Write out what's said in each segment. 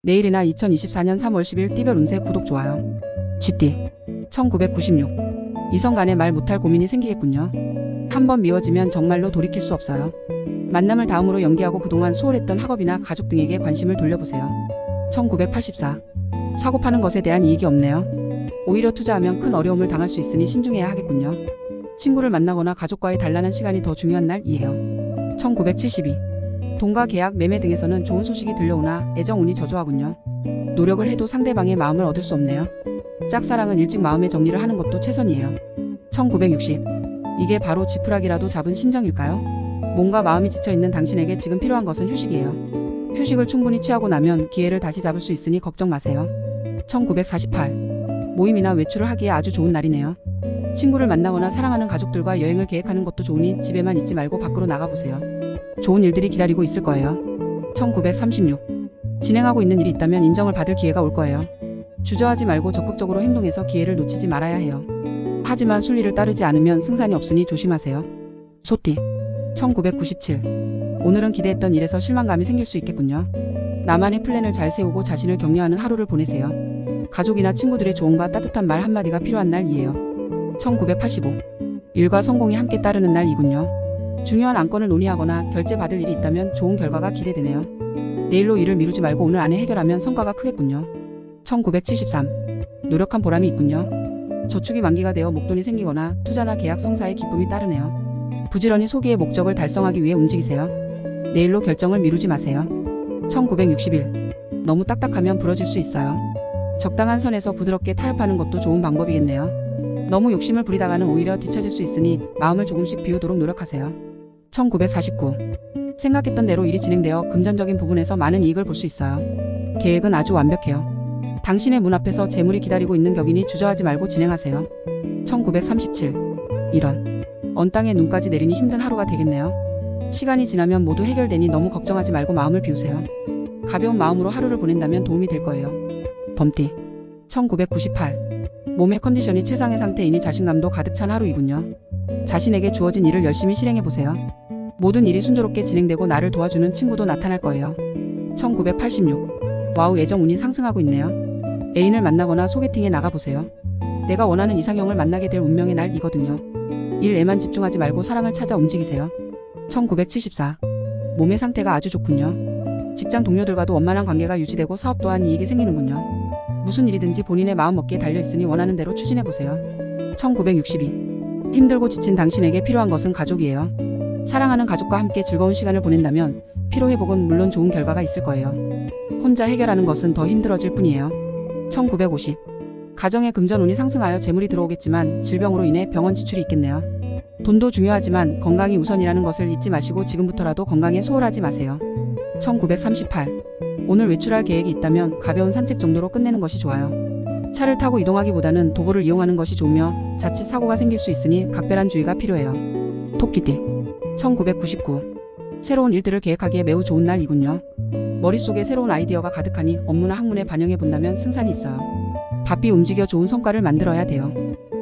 내일이나 2024년 3월 10일 띠별 운세 구독 좋아요. 쥐띠 1996 이성 간에 말 못할 고민이 생기겠군요. 한번 미워지면 정말로 돌이킬 수 없어요. 만남을 다음으로 연기하고 그동안 소홀했던 학업이나 가족 등에게 관심을 돌려보세요. 1984 사고 파는 것에 대한 이익이 없네요. 오히려 투자하면 큰 어려움을 당할 수 있으니 신중해야 하겠군요. 친구를 만나거나 가족과의 단란한 시간이 더 중요한 날이에요. 1972 돈과 계약, 매매 등에서는 좋은 소식이 들려오나 애정운이 저조하군요. 노력을 해도 상대방의 마음을 얻을 수 없네요. 짝사랑은 일찍 마음의 정리를 하는 것도 최선이에요. 1960 이게 바로 지푸라기라도 잡은 심정일까요? 몸과 마음이 지쳐있는 당신에게 지금 필요한 것은 휴식이에요. 휴식을 충분히 취하고 나면 기회를 다시 잡을 수 있으니 걱정 마세요. 1948 모임이나 외출을 하기에 아주 좋은 날이네요. 친구를 만나거나 사랑하는 가족들과 여행을 계획하는 것도 좋으니 집에만 있지 말고 밖으로 나가보세요. 좋은 일들이 기다리고 있을 거예요. 1936 진행하고 있는 일이 있다면 인정을 받을 기회가 올 거예요. 주저하지 말고 적극적으로 행동해서 기회를 놓치지 말아야 해요. 하지만 순리를 따르지 않으면 승산이 없으니 조심하세요. 소띠 1997 오늘은 기대했던 일에서 실망감이 생길 수 있겠군요. 나만의 플랜을 잘 세우고 자신을 격려하는 하루를 보내세요. 가족이나 친구들의 조언과 따뜻한 말 한마디가 필요한 날이에요. 1985 일과 성공이 함께 따르는 날이군요. 중요한 안건을 논의하거나 결제받을 일이 있다면 좋은 결과가 기대되네요. 내일로 일을 미루지 말고 오늘 안에 해결하면 성과가 크겠군요. 1973 노력한 보람이 있군요. 저축이 만기가 되어 목돈이 생기거나 투자나 계약 성사에 기쁨이 따르네요. 부지런히 소기의 목적을 달성하기 위해 움직이세요. 내일로 결정을 미루지 마세요. 1961 너무 딱딱하면 부러질 수 있어요. 적당한 선에서 부드럽게 타협하는 것도 좋은 방법이겠네요. 너무 욕심을 부리다가는 오히려 뒤처질 수 있으니 마음을 조금씩 비우도록 노력하세요. 1949 생각했던 대로 일이 진행되어 금전적인 부분에서 많은 이익을 볼 수 있어요. 계획은 아주 완벽해요. 당신의 문 앞에서 재물이 기다리고 있는 격이니 주저하지 말고 진행하세요. 1937 이런 언 땅에 눈까지 내리니 힘든 하루가 되겠네요. 시간이 지나면 모두 해결되니 너무 걱정하지 말고 마음을 비우세요. 가벼운 마음으로 하루를 보낸다면 도움이 될 거예요. 범띠 1998 몸의 컨디션이 최상의 상태이니 자신감도 가득 찬 하루이군요. 자신에게 주어진 일을 열심히 실행해보세요. 모든 일이 순조롭게 진행되고 나를 도와주는 친구도 나타날 거예요. 1986 와우 애정운이 상승하고 있네요. 애인을 만나거나 소개팅에 나가보세요. 내가 원하는 이상형을 만나게 될 운명의 날이거든요. 일에만 집중하지 말고 사랑을 찾아 움직이세요. 1974 몸의 상태가 아주 좋군요. 직장 동료들과도 원만한 관계가 유지되고 사업 또한 이익이 생기는군요. 무슨 일이든지 본인의 마음먹기에 달려있으니 원하는 대로 추진해보세요. 1962 힘들고 지친 당신에게 필요한 것은 가족이에요. 사랑하는 가족과 함께 즐거운 시간을 보낸다면 피로회복은 물론 좋은 결과가 있을 거예요. 혼자 해결하는 것은 더 힘들어질 뿐이에요. 1950 가정의 금전운이 상승하여 재물이 들어오겠지만 질병으로 인해 병원 지출이 있겠네요. 돈도 중요하지만 건강이 우선이라는 것을 잊지 마시고 지금부터라도 건강에 소홀하지 마세요. 1938 오늘 외출할 계획이 있다면 가벼운 산책 정도로 끝내는 것이 좋아요. 차를 타고 이동하기보다는 도보를 이용하는 것이 좋으며 자칫 사고가 생길 수 있으니 각별한 주의가 필요해요. 토끼띠 1999 새로운 일들을 계획하기에 매우 좋은 날이군요. 머릿속에 새로운 아이디어가 가득하니 업무나 학문에 반영해 본다면 승산이 있어요. 바삐 움직여 좋은 성과를 만들어야 돼요.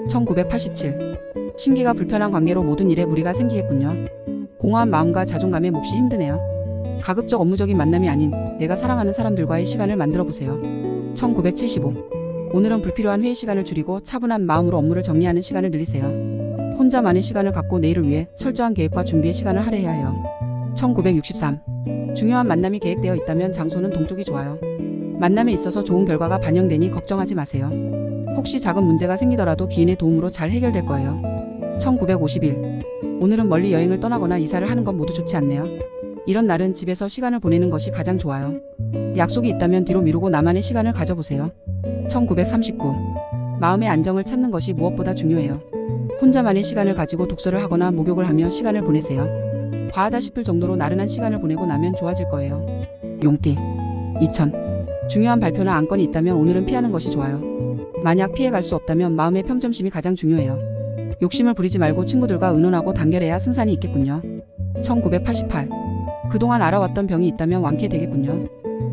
1987 심기가 불편한 관계로 모든 일에 무리가 생기겠군요. 공허한 마음과 자존감에 몹시 힘드네요. 가급적 업무적인 만남이 아닌 내가 사랑하는 사람들과의 시간을 만들어 보세요. 1975 오늘은 불필요한 회의 시간을 줄이고 차분한 마음으로 업무를 정리하는 시간을 늘리세요. 혼자만의 시간을 갖고 내일을 위해 철저한 계획과 준비의 시간을 할애해야 해요. 1963 중요한 만남이 계획되어 있다면 장소는 동쪽이 좋아요. 만남에 있어서 좋은 결과가 반영되니 걱정하지 마세요. 혹시 작은 문제가 생기더라도 기인의 도움으로 잘 해결될 거예요. 1951 오늘은 멀리 여행을 떠나거나 이사를 하는 건 모두 좋지 않네요. 이런 날은 집에서 시간을 보내는 것이 가장 좋아요. 약속이 있다면 뒤로 미루고 나만의 시간을 가져보세요. 1939 마음의 안정을 찾는 것이 무엇보다 중요해요. 혼자만의 시간을 가지고 독서를 하거나 목욕을 하며 시간을 보내세요. 과하다 싶을 정도로 나른한 시간을 보내고 나면 좋아질 거예요. 용띠 2000 중요한 발표나 안건이 있다면 오늘은 피하는 것이 좋아요. 만약 피해갈 수 없다면 마음의 평정심이 가장 중요해요. 욕심을 부리지 말고 친구들과 의논하고 단결해야 승산이 있겠군요. 1988 그동안 알아왔던 병이 있다면 완쾌되겠군요.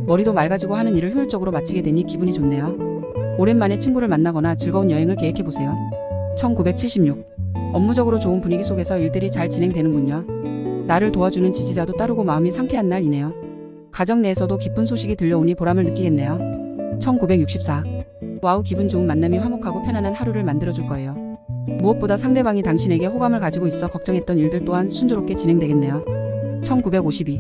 머리도 맑아지고 하는 일을 효율적으로 마치게 되니 기분이 좋네요. 오랜만에 친구를 만나거나 즐거운 여행을 계획해보세요. 1976 업무적으로 좋은 분위기 속에서 일들이 잘 진행되는군요. 나를 도와주는 지지자도 따르고 마음이 상쾌한 날이네요. 가정 내에서도 기쁜 소식이 들려오니 보람을 느끼겠네요. 1964. 와우, 기분 좋은 만남이 화목하고 편안한 하루를 만들어줄 거예요. 무엇보다 상대방이 당신에게 호감을 가지고 있어 걱정했던 일들 또한 순조롭게 진행되겠네요. 1952.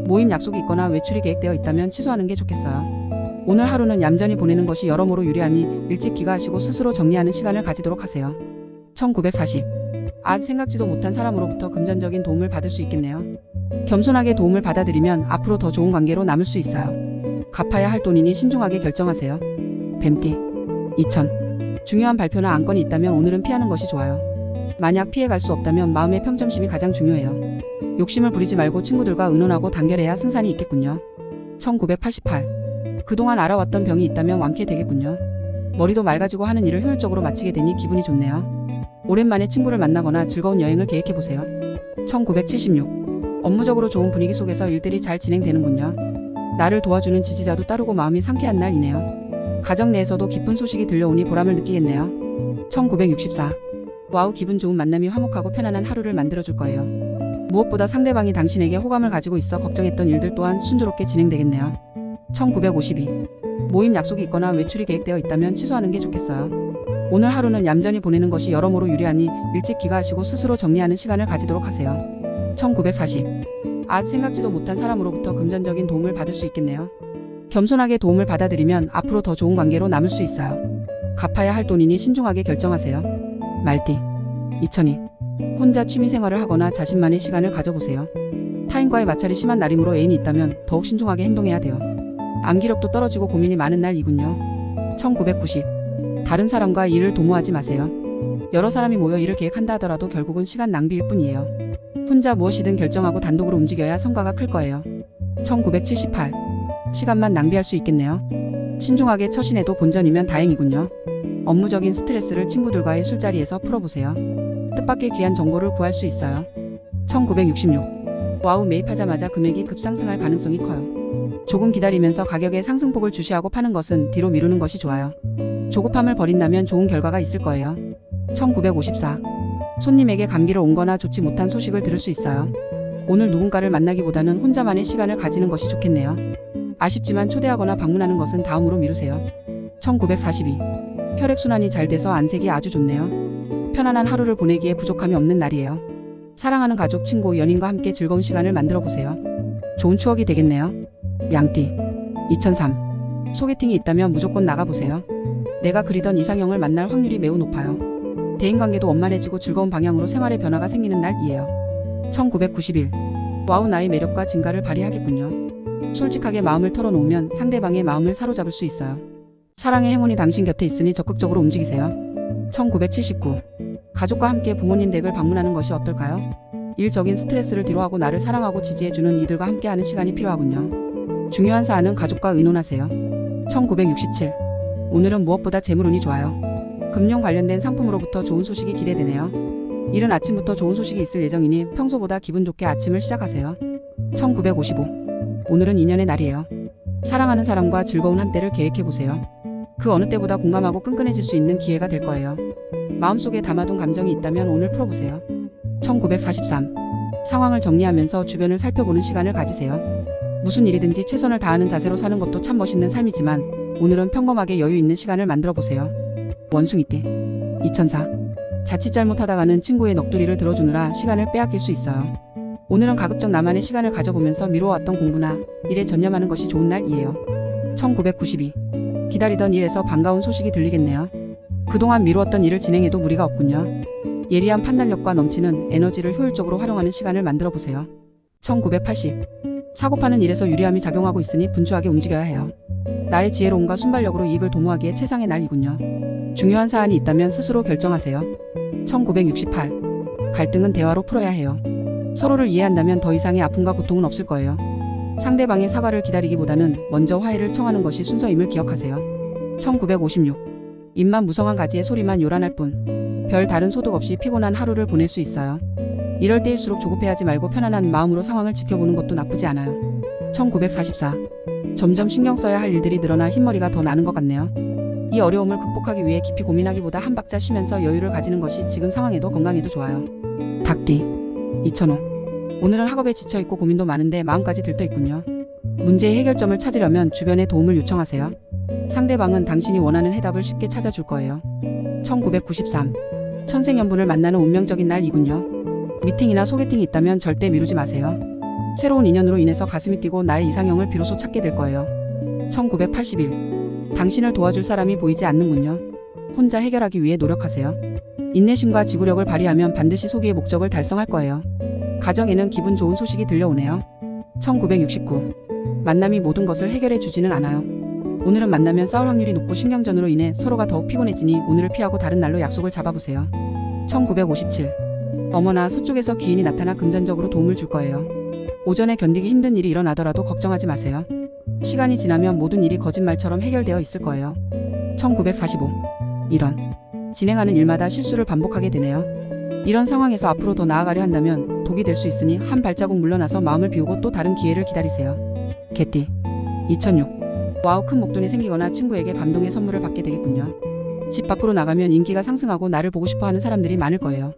모임 약속이 있거나 외출이 계획되어 있다면 취소하는 게 좋겠어요. 오늘 하루는 얌전히 보내는 것이 여러모로 유리하니 일찍 귀가하시고 스스로 정리하는 시간을 가지도록 하세요. 1940. 아직 생각지도 못한 사람으로부터 금전적인 도움을 받을 수 있겠네요. 겸손하게 도움을 받아들이면 앞으로 더 좋은 관계로 남을 수 있어요. 갚아야 할 돈이니 신중하게 결정하세요. 뱀띠. 2000. 중요한 발표나 안건이 있다면 오늘은 피하는 것이 좋아요. 만약 피해갈 수 없다면 마음의 평정심이 가장 중요해요. 욕심을 부리지 말고 친구들과 의논하고 단결해야 승산이 있겠군요. 1988. 그동안 알아왔던 병이 있다면 완쾌되겠군요. 머리도 맑아지고 하는 일을 효율적으로 마치게 되니 기분이 좋네요. 오랜만에 친구를 만나거나 즐거운 여행을 계획해보세요. 1976. 업무적으로 좋은 분위기 속에서 일들이 잘 진행되는군요. 나를 도와주는 지지자도 따르고 마음이 상쾌한 날이네요. 가정 내에서도 기쁜 소식이 들려오니 보람을 느끼겠네요. 1964. 와우, 기분 좋은 만남이 화목하고 편안한 하루를 만들어줄 거예요. 무엇보다 상대방이 당신에게 호감을 가지고 있어 걱정했던 일들 또한 순조롭게 진행되겠네요. 1952. 모임 약속이 있거나 외출이 계획되어 있다면 취소하는 게 좋겠어요. 오늘 하루는 얌전히 보내는 것이 여러모로 유리하니 일찍 귀가하시고 스스로 정리하는 시간을 가지도록 하세요. 1940. 아직 생각지도 못한 사람으로부터 금전적인 도움을 받을 수 있겠네요. 겸손하게 도움을 받아들이면 앞으로 더 좋은 관계로 남을 수 있어요. 갚아야 할 돈이니 신중하게 결정하세요. 말띠. 2002. 혼자 취미생활을 하거나 자신만의 시간을 가져보세요. 타인과의 마찰이 심한 날이므로 애인이 있다면 더욱 신중하게 행동해야 돼요. 암기력도 떨어지고 고민이 많은 날이군요. 1990. 다른 사람과 일을 도모하지 마세요. 여러 사람이 모여 일을 계획한다 하더라도 결국은 시간 낭비일 뿐이에요. 혼자 무엇이든 결정하고 단독으로 움직여야 성과가 클 거예요. 1978. 시간만 낭비할 수 있겠네요. 신중하게 처신해도 본전이면 다행이군요. 업무적인 스트레스를 친구들과의 술자리에서 풀어보세요. 뜻밖의 귀한 정보를 구할 수 있어요. 1966. 와우, 매입하자마자 금액이 급상승할 가능성이 커요. 조금 기다리면서 가격의 상승폭을 주시하고 파는 것은 뒤로 미루는 것이 좋아요. 조급함을 버린다면 좋은 결과가 있을 거예요. 1954. 손님에게 감기를 온거나 좋지 못한 소식을 들을 수 있어요. 오늘 누군가를 만나기보다는 혼자만의 시간을 가지는 것이 좋겠네요. 아쉽지만 초대하거나 방문하는 것은 다음으로 미루세요. 1942. 혈액순환이 잘 돼서 안색이 아주 좋네요. 편안한 하루를 보내기에 부족함이 없는 날이에요. 사랑하는 가족, 친구, 연인과 함께 즐거운 시간을 만들어 보세요. 좋은 추억이 되겠네요. 양띠. 2003. 소개팅이 있다면 무조건 나가보세요. 내가 그리던 이상형을 만날 확률이 매우 높아요. 대인관계도 원만해지고 즐거운 방향으로 생활의 변화가 생기는 날이에요. 1991. 와우, 나의 매력과 진가를 발휘하겠군요. 솔직하게 마음을 털어놓으면 상대방의 마음을 사로잡을 수 있어요. 사랑의 행운이 당신 곁에 있으니 적극적으로 움직이세요. 1979. 가족과 함께 부모님 댁을 방문하는 것이 어떨까요? 일적인 스트레스를 뒤로하고 나를 사랑하고 지지해주는 이들과 함께하는 시간이 필요하군요. 중요한 사안은 가족과 의논하세요. 1967. 오늘은 무엇보다 재물운이 좋아요. 금융 관련된 상품으로부터 좋은 소식이 기대되네요. 이른 아침부터 좋은 소식이 있을 예정이니 평소보다 기분 좋게 아침을 시작하세요. 1955. 오늘은 인연의 날이에요. 사랑하는 사람과 즐거운 한때를 계획해보세요. 그 어느 때보다 공감하고 끈끈해질 수 있는 기회가 될 거예요. 마음속에 담아둔 감정이 있다면 오늘 풀어보세요. 1943. 상황을 정리하면서 주변을 살펴보는 시간을 가지세요. 무슨 일이든지 최선을 다하는 자세로 사는 것도 참 멋있는 삶이지만 오늘은 평범하게 여유 있는 시간을 만들어 보세요. 원숭이띠. 2004. 자칫 잘못하다가는 친구의 넋두리를 들어주느라 시간을 빼앗길 수 있어요. 오늘은 가급적 나만의 시간을 가져보면서 미뤄왔던 공부나 일에 전념하는 것이 좋은 날이에요. 1992. 기다리던 일에서 반가운 소식이 들리겠네요. 그동안 미루었던 일을 진행해도 무리가 없군요. 예리한 판단력과 넘치는 에너지를 효율적으로 활용하는 시간을 만들어 보세요. 1980. 사고파는 일에서 유리함이 작용하고 있으니 분주하게 움직여야 해요. 나의 지혜로움과 순발력으로 이익을 도모하기에 최상의 날이군요. 중요한 사안이 있다면 스스로 결정하세요. 1968. 갈등은 대화로 풀어야 해요. 서로를 이해한다면 더 이상의 아픔과 고통은 없을 거예요. 상대방의 사과를 기다리기보다는 먼저 화해를 청하는 것이 순서임을 기억하세요. 1956. 입만 무성한 가지의 소리만 요란할 뿐 별 다른 소득 없이 피곤한 하루를 보낼 수 있어요. 이럴 때일수록 조급해하지 말고 편안한 마음으로 상황을 지켜보는 것도 나쁘지 않아요. 1944. 점점 신경 써야 할 일들이 늘어나 흰머리가 더 나는 것 같네요. 이 어려움을 극복하기 위해 깊이 고민하기보다 한 박자 쉬면서 여유를 가지는 것이 지금 상황에도 건강에도 좋아요. 닭띠. 2005. 오늘은 학업에 지쳐있고 고민도 많은데 마음까지 들떠있군요. 문제의 해결점을 찾으려면 주변의 도움을 요청하세요. 상대방은 당신이 원하는 해답을 쉽게 찾아줄 거예요. 1993. 천생연분을 만나는 운명적인 날이군요. 미팅이나 소개팅이 있다면 절대 미루지 마세요. 새로운 인연으로 인해서 가슴이 뛰고 나의 이상형을 비로소 찾게 될 거예요. 1981. 당신을 도와줄 사람이 보이지 않는군요. 혼자 해결하기 위해 노력하세요. 인내심과 지구력을 발휘하면 반드시 소기의 목적을 달성할 거예요. 가정에는 기분 좋은 소식이 들려오네요. 1969. 만남이 모든 것을 해결해 주지는 않아요. 오늘은 만나면 싸울 확률이 높고 신경전으로 인해 서로가 더욱 피곤해지니 오늘을 피하고 다른 날로 약속을 잡아보세요. 1957. 어머나 서쪽에서 귀인이 나타나 금전적으로 도움을 줄 거예요. 오전에 견디기 힘든 일이 일어나더라도 걱정하지 마세요. 시간이 지나면 모든 일이 거짓말처럼 해결되어 있을 거예요. 1945. 이런. 진행하는 일마다 실수를 반복하게 되네요. 이런 상황에서 앞으로 더 나아가려 한다면 독이 될 수 있으니 한 발자국 물러나서 마음을 비우고 또 다른 기회를 기다리세요. 개띠. 2006. 와우, 큰 목돈이 생기거나 친구에게 감동의 선물을 받게 되겠군요. 집 밖으로 나가면 인기가 상승하고 나를 보고 싶어하는 사람들이 많을 거예요.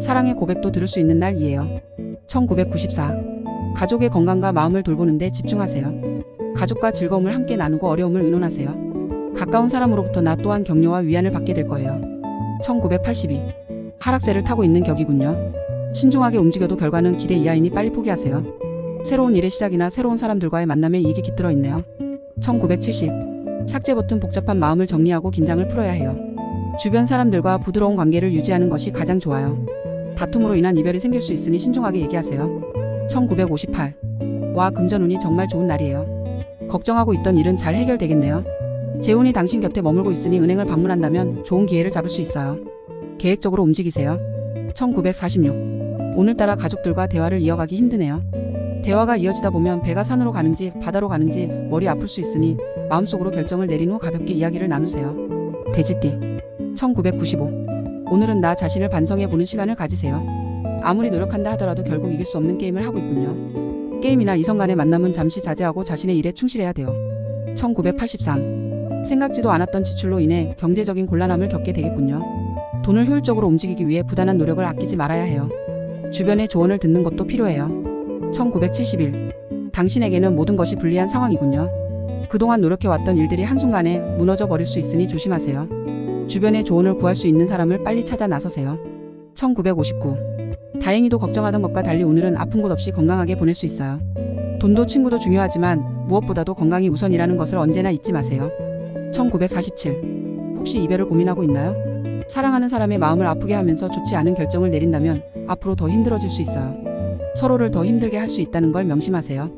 사랑의 고백도 들을 수 있는 날이에요. 1994. 가족의 건강과 마음을 돌보는데 집중하세요. 가족과 즐거움을 함께 나누고 어려움을 의논하세요. 가까운 사람으로부터 나 또한 격려와 위안을 받게 될 거예요. 1982. 하락세를 타고 있는 격이군요. 신중하게 움직여도 결과는 기대 이하이니 빨리 포기하세요. 새로운 일의 시작이나 새로운 사람들과의 만남에 이익이 깃들어 있네요. 1970. 삭제 버튼. 복잡한 마음을 정리하고 긴장을 풀어야 해요. 주변 사람들과 부드러운 관계를 유지하는 것이 가장 좋아요. 다툼으로 인한 이별이 생길 수 있으니 신중하게 얘기하세요. 1958. 와, 금전운이 정말 좋은 날이에요. 걱정하고 있던 일은 잘 해결되겠네요. 재운이 당신 곁에 머물고 있으니 은행을 방문한다면 좋은 기회를 잡을 수 있어요. 계획적으로 움직이세요. 1946. 오늘따라 가족들과 대화를 이어가기 힘드네요. 대화가 이어지다 보면 배가 산으로 가는지 바다로 가는지 머리 아플 수 있으니 마음속으로 결정을 내린 후 가볍게 이야기를 나누세요. 돼지띠. 1995. 오늘은 나 자신을 반성해보는 시간을 가지세요. 아무리 노력한다 하더라도 결국 이길 수 없는 게임을 하고 있군요. 게임이나 이성 간의 만남은 잠시 자제하고 자신의 일에 충실해야 돼요. 1983. 생각지도 않았던 지출로 인해 경제적인 곤란함을 겪게 되겠군요. 돈을 효율적으로 움직이기 위해 부단한 노력을 아끼지 말아야 해요. 주변의 조언을 듣는 것도 필요해요. 1971. 당신에게는 모든 것이 불리한 상황이군요. 그동안 노력해왔던 일들이 한순간에 무너져 버릴 수 있으니 조심하세요. 주변의 조언을 구할 수 있는 사람을 빨리 찾아 나서세요. 1959. 다행히도 걱정하던 것과 달리 오늘은 아픈 곳 없이 건강하게 보낼 수 있어요. 돈도 친구도 중요하지만 무엇보다도 건강이 우선이라는 것을 언제나 잊지 마세요. 1947. 혹시 이별을 고민하고 있나요? 사랑하는 사람의 마음을 아프게 하면서 좋지 않은 결정을 내린다면 앞으로 더 힘들어질 수 있어요. 서로를 더 힘들게 할 수 있다는 걸 명심하세요.